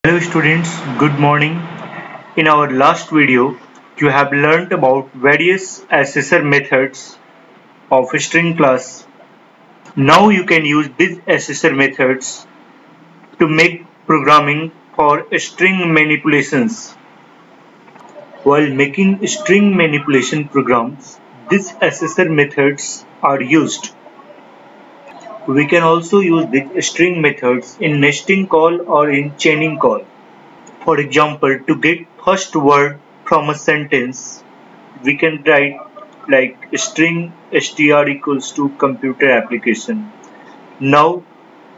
Hello students, good morning. In our last video, you have learnt about various assessor methods of a string class. Now you can use these assessor methods to make programming for string manipulations. While making string manipulation programs, these assessor methods are used. We can also use these string methods in nesting call or in chaining call. For example, to get first word from a sentence, we can write like string str equals to computer application. Now,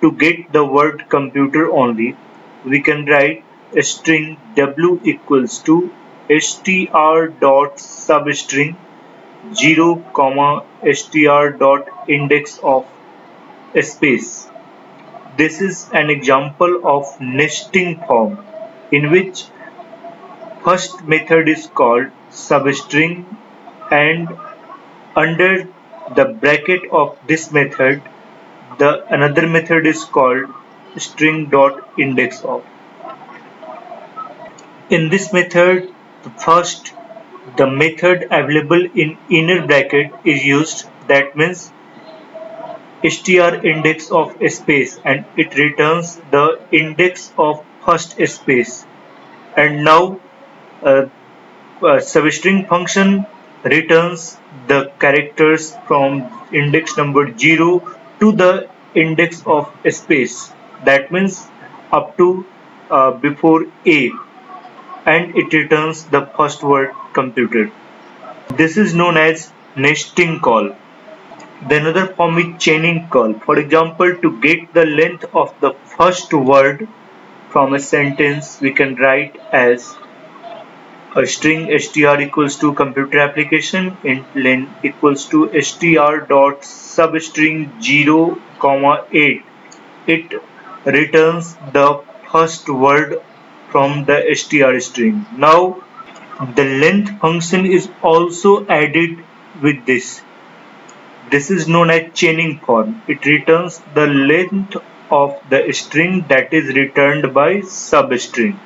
to get the word computer only, we can write a string w equals to str dot substring 0 comma str dot index of space. This is an example of nesting form in which first method is called substring and under the bracket of this method the another method is called string dot index of. In this method the method available in inner bracket is used, that means str index of space, and it returns the index of first space. And now uh, substring function returns the characters from index number 0 to the index of space, that means up to before a, and it returns the first word computer. This is known as nesting call. The another form is chaining call. For example, to get the length of the first word from a sentence, we can write as a string str equals to computer application int len equals to str dot substring 0 comma 8. It returns the first word from the str string. Now the length function is also added with this. This is known as chaining form. It returns the length of the string that is returned by substring.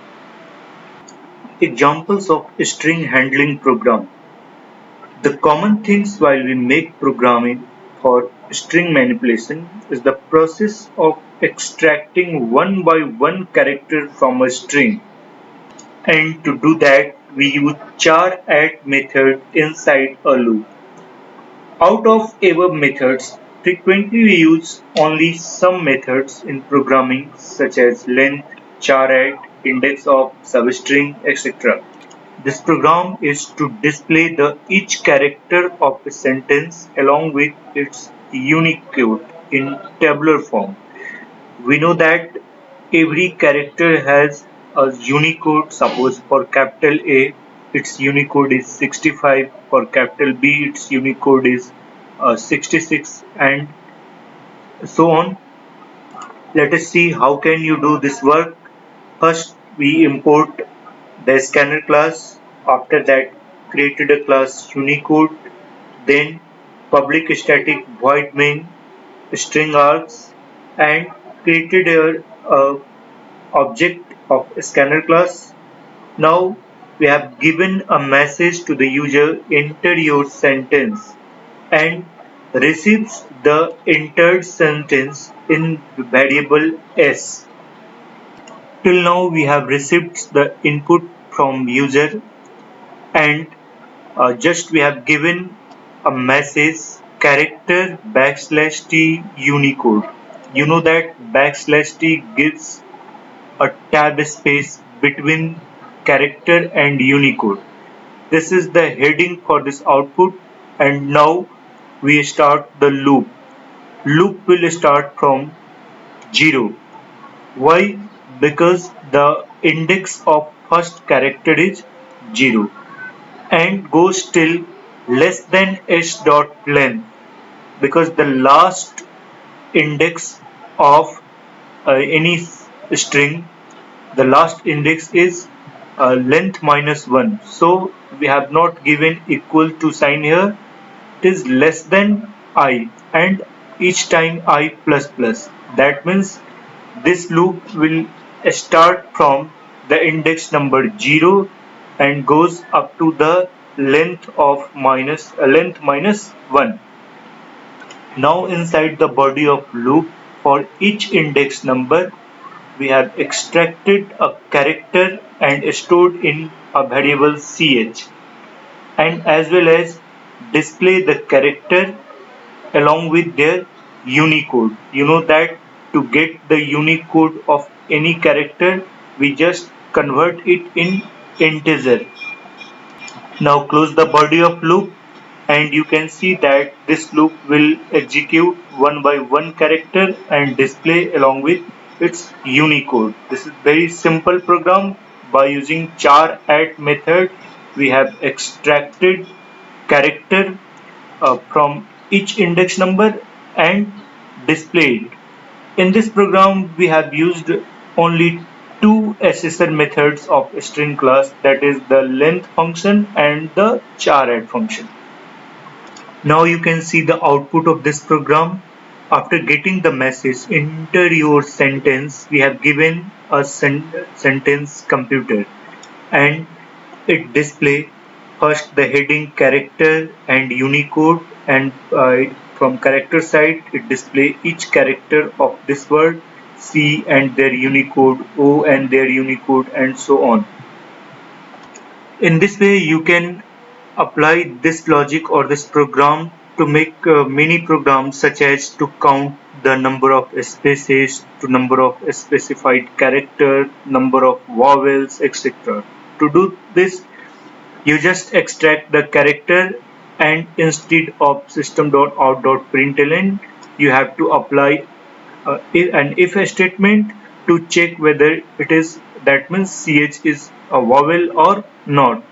Examples of string handling program. The common things while we make programming for string manipulation is the process of extracting one by one character from a string. And to do that, we use char at method inside a loop. Out of above methods, frequently we use only some methods in programming such as length, char at, index of, substring, etc. This program is to display the each character of a sentence along with its Unicode in tabular form. We know that every character has a Unicode. Suppose for capital A, its Unicode is 65. For capital B, its Unicode is 66, and so on. Let us see how can you do this work. First, we import the scanner class. After that, created a class Unicode. Then public static void main string args, and created a object of scanner class. Now we have given a message to the user, enter your sentence, and receives the entered sentence in variable s. Till now we have received the input from user, and just we have given a message character \t Unicode. You know that \t gives a tab space between character and Unicode. This is the heading for this output, and now we start the loop. Loop will start from 0. Why? Because the index of first character is 0 and goes till less than s dot length, because the last index of any string, the last index is length minus 1. So we have not given equal to sign here. It is less than I, and each time I plus plus. That means this loop will start from the index number 0 and goes up to the length minus 1. Now inside the body of loop, for each index number we have extracted a character and stored in a variable ch, and as well as display the character along with their Unicode. You know that to get the Unicode of any character, we just convert it in integer. Now close the body of loop, and you can see that this loop will execute one by one character and display along with its Unicode. This is very simple program. By using char at method, we have extracted character from each index number and displayed. In this program, we have used only two assessor methods of string class, that is the length function and the char add function. Now you can see the output of this program. After getting the message enter your sentence, we have given a sentence computer, and it display first the heading character and Unicode, and from character side it display each character of this word, C and their Unicode, O and their Unicode, and so on. In this way you can apply this logic or this program to make many programs, such as to count the number of spaces, to number of specified character, number of vowels, etc. To do this, you just extract the character, and instead of system.out.println, you have to apply an if statement to check whether it is, that means ch is a vowel or not.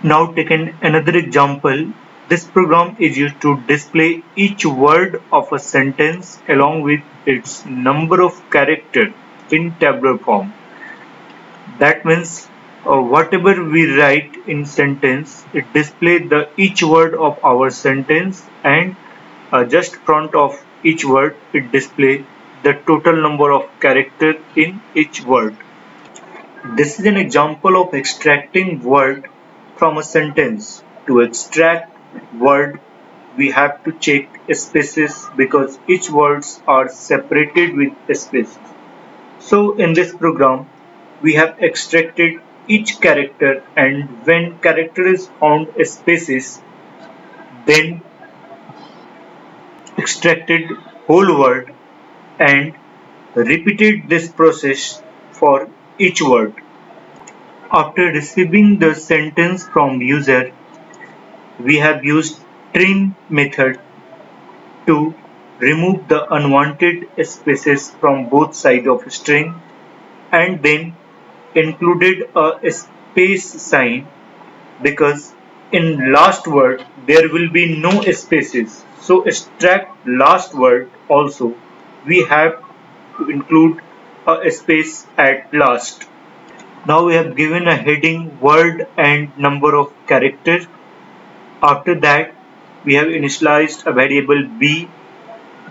Now take another example. This program is used to display each word of a sentence along with its number of characters in tabular form. That means whatever we write in sentence, it displays the each word of our sentence, and just front of each word it displays the total number of characters in each word. This is an example of extracting word from a sentence. To extract word, we have to check spaces because each words are separated with spaces. So in this program, we have extracted each character, and when character is found spaces, then extracted whole word and repeated this process for each word. After receiving the sentence from user, we have used trim method to remove the unwanted spaces from both sides of string, and then included a space sign because in last word there will be no spaces. So extract last word also, we have to include a space at last. Now we have given a heading word and number of characters. After that we have initialized a variable b,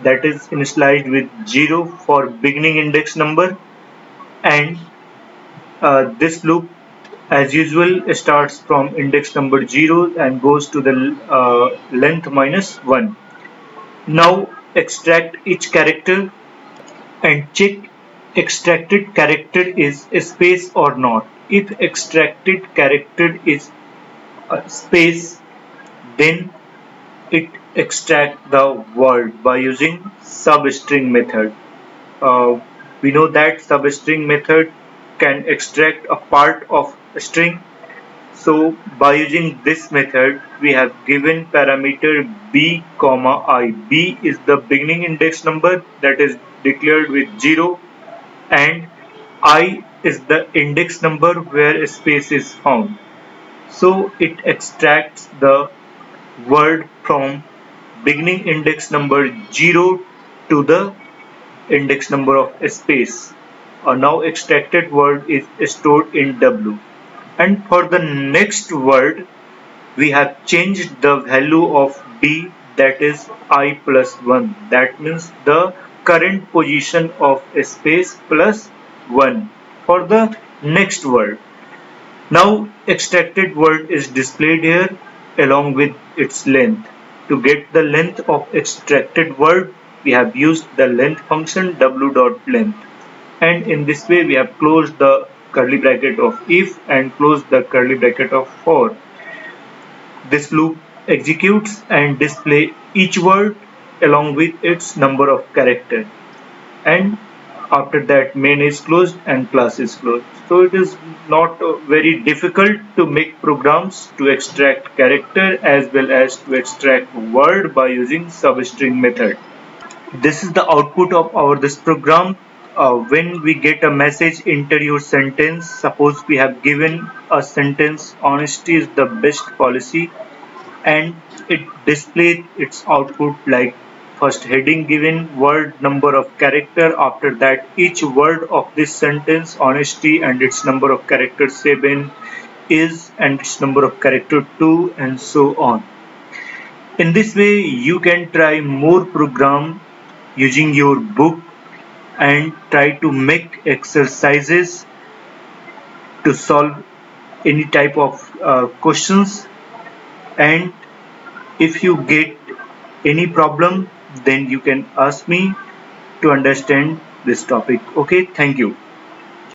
that is initialized with 0 for beginning index number, and this loop as usual starts from index number 0 and goes to the length minus 1. Now extract each character and check extracted character is a space or not. If extracted character is a space, then it extract the word by using substring method. We know that substring method can extract a part of a string. So by using this method, we have given parameter b comma I. B is the beginning index number that is declared with 0, and I is the index number where a space is found. So it extracts the word from beginning index number 0 to the index number of a space. A now extracted word is stored in W. And for the next word, we have changed the value of b, that is I plus 1. That means the current position of a space plus 1 for the next word. Now extracted word is displayed here along with its length. To get the length of extracted word, we have used the length function w.length, and in this way we have closed the curly bracket of if and closed the curly bracket of for. This loop executes and display each word along with its number of characters, and after that main is closed and class is closed. So it is not very difficult to make programs to extract character as well as to extract word by using substring method. This is the output of our this program. When we get a message, enter your sentence. Suppose we have given a sentence, honesty is the best policy, and it displays its output like first heading given, word, number of character. After that each word of this sentence, honesty and its number of characters 7, is and its number of character 2, and so on. In this way you can try more program using your book and try to make exercises to solve any type of questions, and if you get any problem then you can ask me to understand this topic. Okay, thank you.